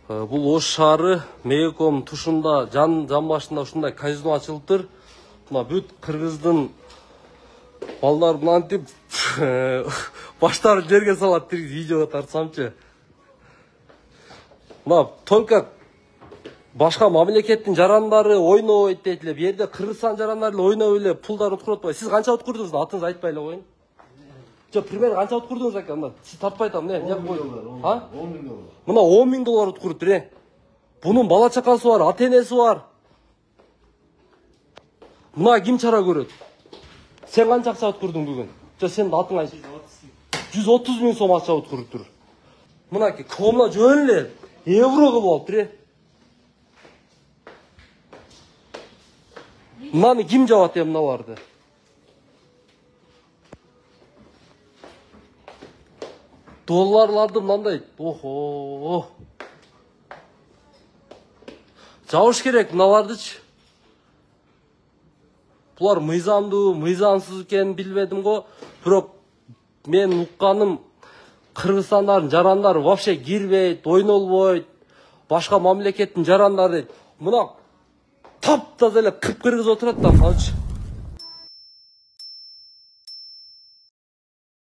Бул Ош шаары Мегаком тушунда жан башында ушундай казино ачылыптыр. Мына бүт кыргыздын балдар мынантип баштарын жерге салат видеого тартсамчы. Мына только башка мамлекеттин жарандары ойнойт дейт эле. Бу жерде Кыргызстан жарандары эле ойноп эле пулдарын уткуруп атпайбы? Сиз канча уткурдуңуз? Атыңызды айтпай эле коюн. Жок, примерно канча уткурдуңуз ака? Мына сиз тартпай атам, не? 10 000 доллар. Ha? 10 000 доллар. Мына 10 000 доллар уткуруптур, Bunun bala çakası var, ата-энеси var. Mına kim çara görөт? Sen kança акча уткурдуң бүгүн? Жо сенин атың айчы. 130 000 сом акча уткуруптур. Мынакей комна жөн эле евро кылып алыптыр. Мынаны ким жабат мыналарды? Долларларды мындай, охо. Жабыш керек мыналардычы. Булар мыйзамдуу, мыйзамсыз экенин билбедим го. Бирок мен укканым Кыргызстандардын жарандары вообще кирбейт, ойнолбойт. Башка мамлекеттин жарандары мына таптаза эле кып-кыргыз отурат да, канчы.